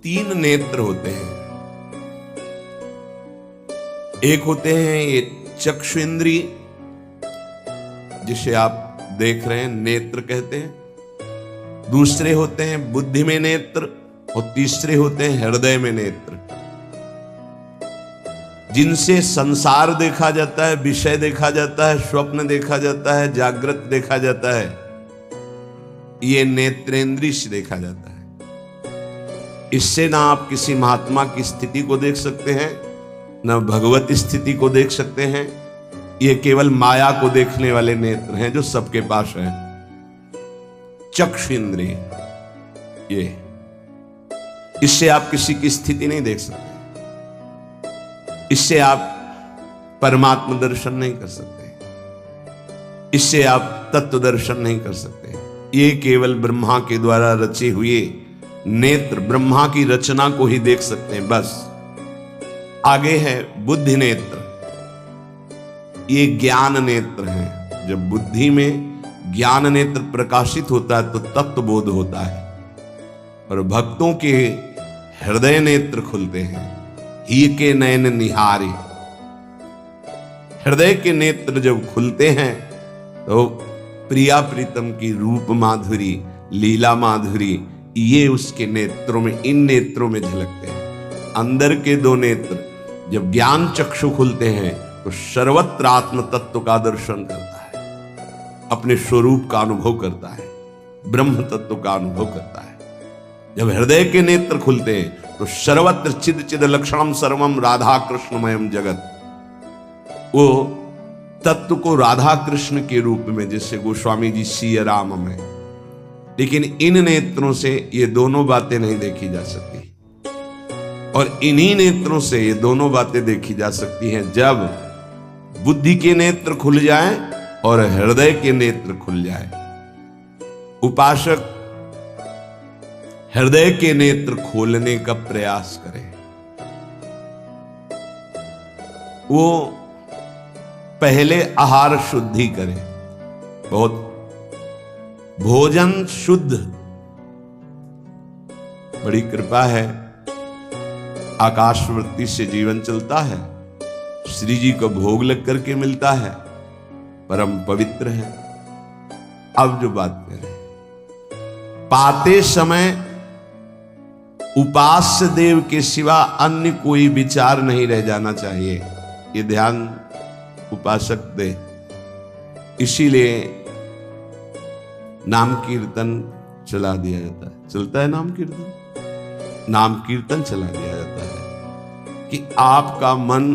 तीन नेत्र होते हैं। एक होते हैं ये चक्षु इंद्रिय, जिसे आप देख रहे हैं, नेत्र कहते हैं। दूसरे होते हैं बुद्धि में नेत्र, और तीसरे होते हैं हृदय में नेत्र, जिनसे संसार देखा जाता है, विषय देखा जाता है, स्वप्न देखा जाता है, जागृत देखा जाता है। ये नेत्रेंद्रिय से देखा जाता है। इससे ना आप किसी महात्मा की स्थिति को देख सकते हैं, न भगवत स्थिति को देख सकते हैं। ये केवल माया को देखने वाले नेत्र हैं जो सबके पास हैं। चक्षु इंद्रिय, ये इससे आप किसी की स्थिति नहीं देख सकते, इससे आप परमात्मा दर्शन नहीं कर सकते, इससे आप तत्व दर्शन नहीं कर सकते। ये केवल ब्रह्मा के द्वारा रचे हुए नेत्र, ब्रह्मा की रचना को ही देख सकते हैं, बस। आगे है बुद्धि नेत्र, ये ज्ञान नेत्र हैं। जब बुद्धि में ज्ञान नेत्र प्रकाशित होता है तो तत्व बोध होता है, और भक्तों के हृदय नेत्र खुलते हैं। ही के नयन निहारे, हृदय के नेत्र जब खुलते हैं तो प्रिया प्रीतम की रूप माधुरी, लीला माधुरी, ये उसके नेत्रों में, इन नेत्रों में झलकते हैं। अंदर के दो नेत्र जब ज्ञान चक्षु खुलते हैं तो सर्वत्र आत्म तत्व का दर्शन करता है, अपने स्वरूप का अनुभव करता है, ब्रह्म तत्व का अनुभव करता है। जब हृदय के नेत्र खुलते हैं तो सर्वत्र चिद चिद लक्षणम सर्वम राधा कृष्णमयम जगत, वो तत्व को राधा कृष्ण के रूप में, जैसे गोस्वामी जी सिया राम में। लेकिन इन नेत्रों से ये दोनों बातें नहीं देखी जा सकती, और इन्हीं नेत्रों से ये दोनों बातें देखी जा सकती हैं जब बुद्धि के नेत्र खुल जाएं और हृदय के नेत्र खुल जाएं। उपासक हृदय के नेत्र खोलने का प्रयास करें। वो पहले आहार शुद्धि करें, बहुत भोजन शुद्ध। बड़ी कृपा है, आकाशवृत्ति से जीवन चलता है, श्री जी को भोग लग करके मिलता है, परम पवित्र है। अब जो बात करें, पाते समय उपास्य देव के सिवा अन्य कोई विचार नहीं रह जाना चाहिए, ये ध्यान उपासक दे। इसीलिए नाम कीर्तन चला दिया जाता है, चलता है नाम कीर्तन, नाम कीर्तन चला दिया जाता है कि आपका मन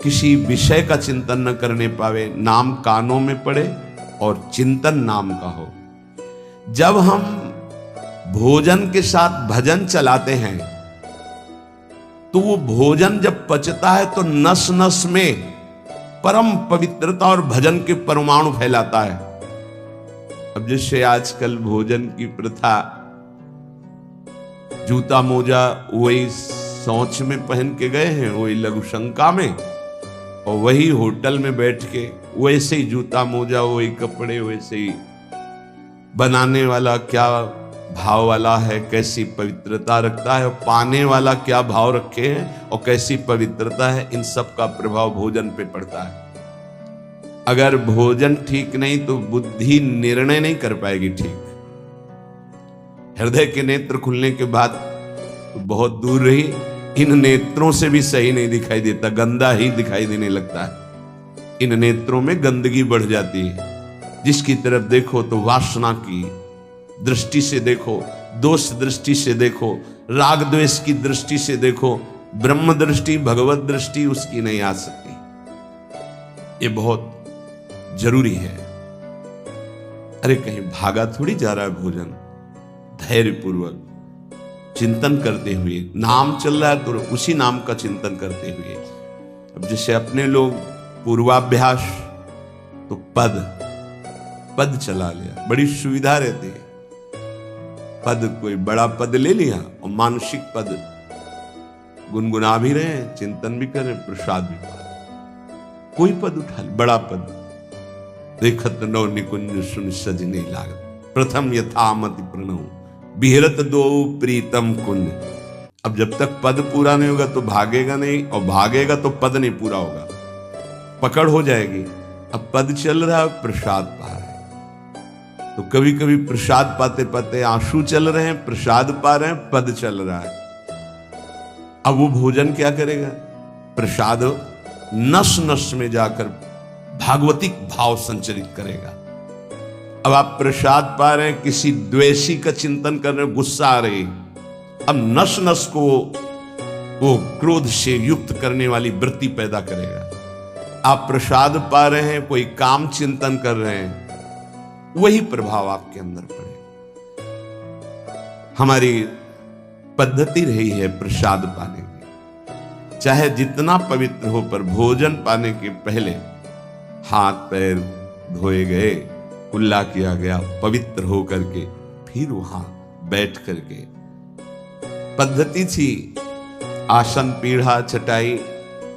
किसी विषय का चिंतन न करने पावे, नाम कानों में पड़े और चिंतन नाम का हो। जब हम भोजन के साथ भजन चलाते हैं तो वो भोजन जब पचता है तो नस नस में परम पवित्रता और भजन के परमाणु फैलाता है। अब जैसे आजकल भोजन की प्रथा, जूता मोजा वही सोच में पहन के गए हैं, वही लघु शंका में, और वही होटल में बैठ के वैसे ही जूता मोजा, वही कपड़े, वैसे ही बनाने वाला क्या भाव वाला है, कैसी पवित्रता रखता है, और पाने वाला क्या भाव रखे हैं और कैसी पवित्रता है, इन सब का प्रभाव भोजन पे पड़ता है। अगर भोजन ठीक नहीं तो बुद्धि निर्णय नहीं कर पाएगी ठीक। हृदय के नेत्र खुलने के बाद तो बहुत दूर रही, इन नेत्रों से भी सही नहीं दिखाई देता, गंदा ही दिखाई देने लगता है। इन नेत्रों में गंदगी बढ़ जाती है। जिसकी तरफ देखो तो वासना की दृष्टि से देखो, दोष दृष्टि से देखो, राग द्वेष की दृष्टि से देखो, ब्रह्म दृष्टि, भगवत दृष्टि उसकी नहीं आ सकती। ये बहुत जरूरी है। अरे कहीं भागा थोड़ी जा रहा है भोजन, धैर्य पूर्वक चिंतन करते हुए, नाम चल रहा है तो उसी नाम का चिंतन करते हुए। अब जैसे अपने लोग पूर्वाभ्यास तो पद चला लिया, बड़ी सुविधा रहती है। पद, कोई बड़ा पद ले लिया और मानसिक पद गुनगुना भी रहे हैं, चिंतन भी कर रहे हैं, प्रसाद भी पा रहे। कोई पद उठा ले, बड़ा पद, देखत नौ निकुंज सुन सजने लागत, प्रथम यथामति प्रणव, बिहरत दो प्रीतम कुंज, अब जब तक पद पूरा नहीं होगा तो भागेगा नहीं, और भागेगा तो पद नहीं पूरा होगा, पकड़ हो जाएगी। अब पद चल रहा है, प्रसाद पा रहे हैं, तो कभी कभी प्रसाद पाते पाते आंसू चल रहे हैं, प्रसाद पा रहे हैं, पद चल रहा है। अब वो भोजन क्या करेगा? प्रसाद नस नस में जाकर भागवतिक भाव संचरित करेगा। अब आप प्रसाद पा रहे हैं, किसी द्वेषी का चिंतन कर रहे हैं, गुस्सा आ रही, अब नस नस को वो क्रोध से युक्त करने वाली वृत्ति पैदा करेगा। आप प्रसाद पा रहे हैं, कोई काम चिंतन कर रहे हैं, वही प्रभाव आपके अंदर पड़ेगा। हमारी पद्धति रही है प्रसाद पाने की, चाहे जितना पवित्र हो, पर भोजन पाने के पहले हाथ पैर धोए गए, कुल्ला किया गया, पवित्र हो करके फिर वहां बैठ करके, पद्धति थी आसन पीढ़ा चटाई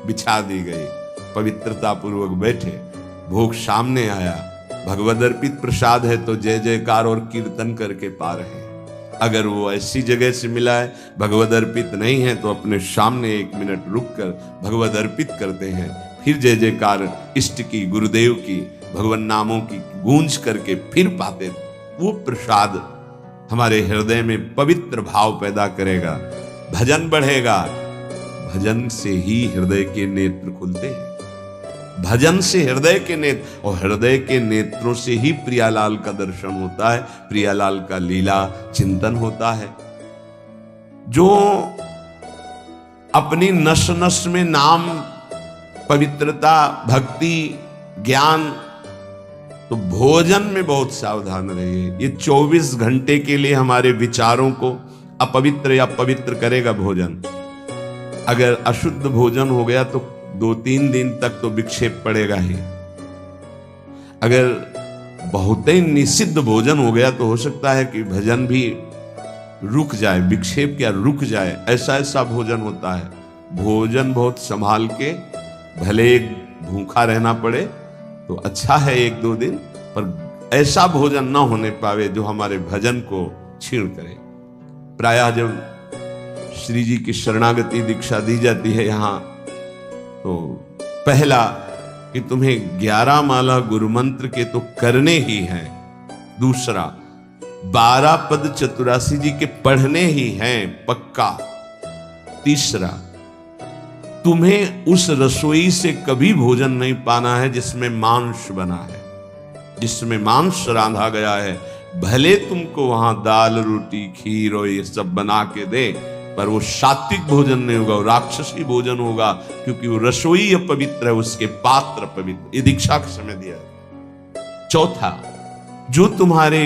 बिछा दी गई, पवित्रता पूर्वक बैठे, भोग सामने आया, भगवद अर्पित प्रसाद है तो जय जयकार और कीर्तन करके पा रहे हैं। अगर वो ऐसी जगह से मिला है, भगवद अर्पित नहीं है, तो अपने सामने 1 मिनट रुककर भगवद अर्पित करते हैं, फिर जय जयकार इष्ट की, गुरुदेव की, भगवान नामों की गूंज करके फिर पाते। वो प्रसाद हमारे हृदय में पवित्र भाव पैदा करेगा, भजन बढ़ेगा। भजन से ही हृदय के नेत्र खुलते हैं, भजन से हृदय के नेत्र, और हृदय के नेत्रों से ही प्रियालाल का दर्शन होता है, प्रियालाल का लीला चिंतन होता है। जो अपनी नस नस में नाम, पवित्रता, भक्ति, ज्ञान, तो भोजन में बहुत सावधान रहिए। ये 24 घंटे के लिए हमारे विचारों को अपवित्र या पवित्र करेगा भोजन। अगर अशुद्ध भोजन हो गया तो 2-3 दिन तक तो विक्षेप पड़ेगा ही। अगर बहुत ही निषिद्ध भोजन हो गया तो हो सकता है कि भजन भी रुक जाए, विक्षेप क्या रुक जाए, ऐसा ऐसा भोजन होता है। भोजन बहुत संभाल के, भले भूखा रहना पड़े तो अच्छा है 1-2 दिन, पर ऐसा भोजन ना होने पावे जो हमारे भजन को छीण करे। प्रायः जब श्री जी की शरणागति दीक्षा दी जाती है यहाँ, तो पहला कि तुम्हें 11 माला गुरु मंत्र के तो करने ही हैं, दूसरा 12 पद चतुरासी जी के पढ़ने ही हैं पक्का, तीसरा तुम्हें उस रसोई से कभी भोजन नहीं पाना है जिसमें मांस बना है, जिसमें मांस रांधा गया है। भले तुमको वहां दाल रोटी खीर और ये सब बना के दे, पर वो सात्विक भोजन नहीं होगा, वो राक्षसी भोजन होगा, क्योंकि वो रसोई अपवित्र है, उसके पात्र पवित्र। ये दीक्षा के समय दिया है। चौथा, जो तुम्हारे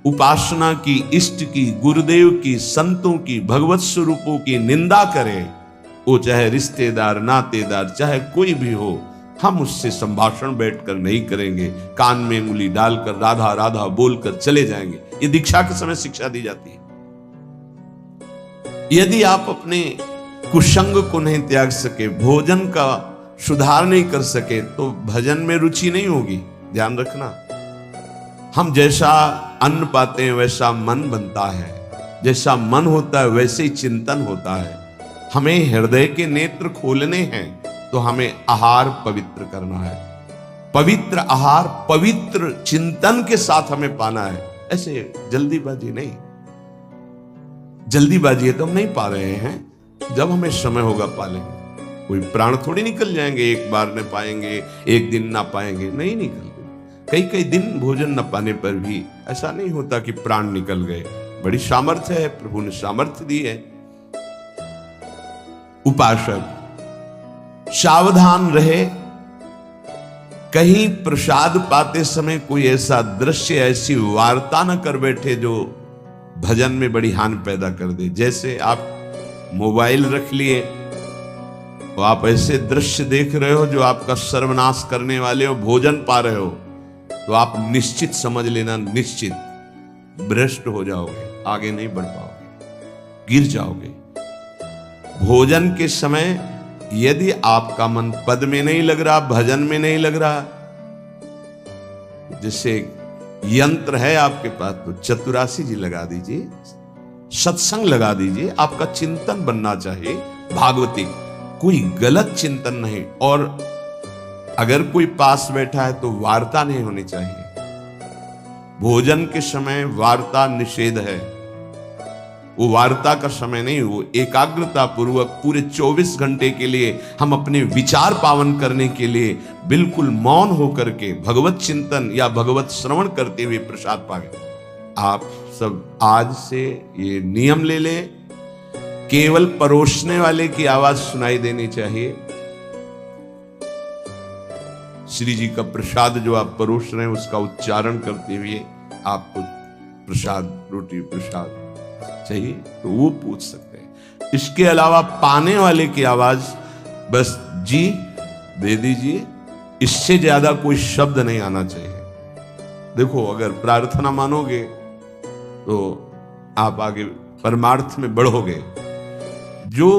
उपासना की, इष्ट की, गुरुदेव की, संतों की, भगवत स्वरूपों की निंदा करे, वो चाहे रिश्तेदार, नातेदार, चाहे कोई भी हो, हम उससे संभाषण बैठकर नहीं करेंगे, कान में उंगली डालकर राधा राधा बोलकर चले जाएंगे। ये दीक्षा के समय शिक्षा दी जाती है। यदि आप अपने कुसंग को नहीं त्याग सके, भोजन का सुधार नहीं कर सके, तो भजन में रुचि नहीं होगी। ध्यान रखना, हम जैसा अन्न पाते हैं वैसा मन बनता है, जैसा मन होता है वैसे ही चिंतन होता है। हमें हृदय के नेत्र खोलने हैं तो हमें आहार पवित्र करना है, पवित्र आहार पवित्र चिंतन के साथ हमें पाना है। ऐसे जल्दीबाजी नहीं, जल्दीबाजी है तो हम नहीं पा रहे हैं, जब हमें समय होगा पा लेंगे। कोई प्राण थोड़ी निकल जाएंगे, एक बार न पाएंगे, एक दिन ना पाएंगे, नहीं निकलते। कई कई दिन भोजन न पाने पर भी ऐसा नहीं होता कि प्राण निकल गए। बड़ी सामर्थ्य है, प्रभु ने सामर्थ्य दी है। उपासक सावधान रहे, कहीं प्रसाद पाते समय कोई ऐसा दृश्य, ऐसी वार्ता न कर बैठे जो भजन में बड़ी हानि पैदा कर दे। जैसे आप मोबाइल रख लिए तो आप ऐसे दृश्य देख रहे हो जो आपका सर्वनाश करने वाले हो, भोजन पा रहे हो, तो आप निश्चित समझ लेना, निश्चित भ्रष्ट हो जाओगे, आगे नहीं बढ़ पाओगे, गिर जाओगे। भोजन के समय यदि आपका मन पद में नहीं लग रहा, भजन में नहीं लग रहा, जैसे यंत्र है आपके पास तो चतुरासी जी लगा दीजिए, सत्संग लगा दीजिए, आपका चिंतन बनना चाहिए भागवती, कोई गलत चिंतन नहीं। और अगर कोई पास बैठा है तो वार्ता नहीं होनी चाहिए। भोजन के समय वार्ता निषेध है, वो वार्ता का समय नहीं, वो एकाग्रता पूर्वक पूरे 24 घंटे के लिए हम अपने विचार पावन करने के लिए बिल्कुल मौन होकर के भगवत चिंतन या भगवत श्रवण करते हुए प्रसाद पावे। आप सब आज से ये नियम ले लें, केवल परोसने वाले की आवाज सुनाई देनी चाहिए। श्री जी का प्रसाद जो आप परोस रहे हैं उसका उच्चारण करते हुए आपको प्रसाद, रोटी प्रसाद चाहिए तो वो पूछ सकते हैं। इसके अलावा पाने वाले की आवाज बस जी दे दीजिए, इससे ज्यादा कोई शब्द नहीं आना चाहिए। देखो, अगर प्रार्थना मानोगे तो आप आगे परमार्थ में बढ़ोगे। जो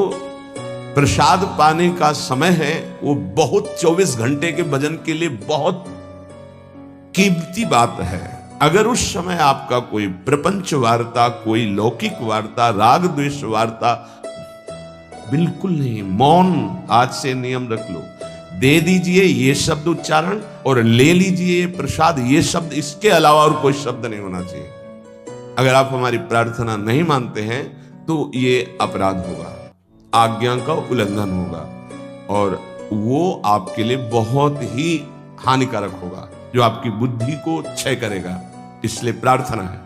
प्रसाद पाने का समय है वो बहुत 24 घंटे के भजन के लिए बहुत कीमती बात है। अगर उस समय आपका कोई प्रपंच वार्ता, कोई लौकिक वार्ता, राग द्वेष वार्ता बिल्कुल नहीं, मौन आज से नियम रख लो। दे दीजिए ये शब्द उच्चारण और ले लीजिए प्रसाद ये शब्द, इसके अलावा और कोई शब्द नहीं होना चाहिए। अगर आप हमारी प्रार्थना नहीं मानते हैं तो ये अपराध होगा, आज्ञा का उल्लंघन होगा और वो आपके लिए बहुत ही हानिकारक होगा, जो आपकी बुद्धि को क्षय करेगा। इसलिए प्रार्थना है,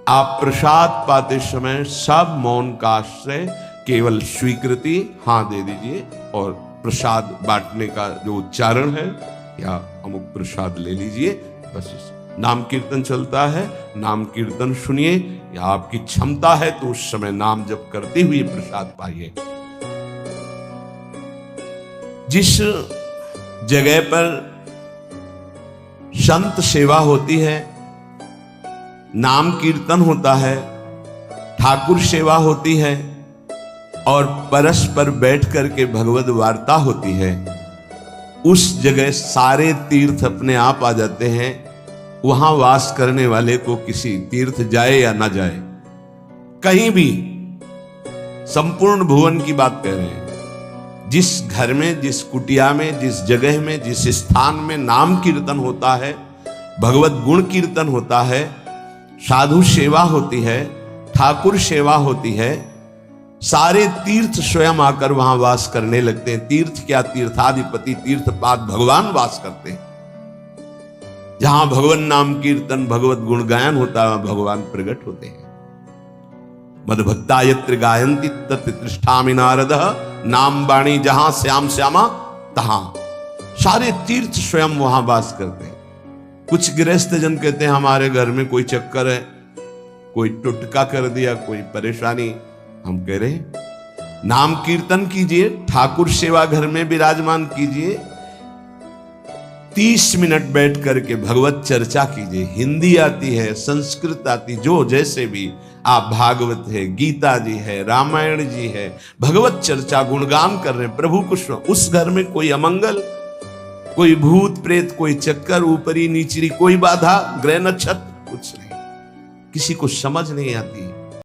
आप प्रसाद पाते समय सब मौन का आश्रय, केवल स्वीकृति हाँ दे दीजिए और प्रसाद बांटने का जो उच्चारण है या अमुक प्रसाद ले लीजिए। बस नाम कीर्तन चलता है, नाम कीर्तन सुनिए, या आपकी क्षमता है तो उस समय नाम जप करते हुए प्रसाद पाइए। जिस जगह पर संत सेवा होती है, नाम कीर्तन होता है, ठाकुर सेवा होती है और परस्पर बैठ करके भगवत वार्ता होती है, उस जगह सारे तीर्थ अपने आप आ जाते हैं। वहां वास करने वाले को किसी तीर्थ जाए या ना जाए, कहीं भी, संपूर्ण भुवन की बात कह रहे हैं, जिस घर में, जिस कुटिया में, जिस जगह में, जिस स्थान में नाम कीर्तन होता है, भगवत गुण कीर्तन होता है, साधु सेवा होती है, ठाकुर सेवा होती है, सारे तीर्थ स्वयं आकर वहां वास करने लगते हैं। तीर्थ क्या, तीर्थाधिपति तीर्थपाद भगवान वास करते हैं। जहां भगवान नाम कीर्तन, भगवत गुण गायन होता है, भगवान प्रकट होते हैं। मदभक्ता यत्र गायन्ति तत्र तिष्ठामि नारदः, नाम वाणी जहां श्याम श्यामा तहां। सारे तीर्थ स्वयं वहां वास करते हैं। कुछ गृहस्थ जन कहते हैं हमारे घर में कोई चक्कर है, कोई टुटका कर दिया, कोई परेशानी। हम कह रहे हैं नाम कीर्तन कीजिए, ठाकुर सेवा घर में विराजमान कीजिए, 30 मिनट बैठ करके भगवत चर्चा कीजिए। हिंदी आती है, संस्कृत आती, जो जैसे भी आप, भागवत है, गीता जी है, रामायण जी है, भगवत चर्चा गुणगान कर रहे हैं प्रभु को। उस घर में कोई अमंगल, कोई भूत प्रेत, कोई चक्कर, ऊपरी नीचरी कोई बाधा, ग्रह नक्षत्र कुछ नहीं, किसी को समझ नहीं आती।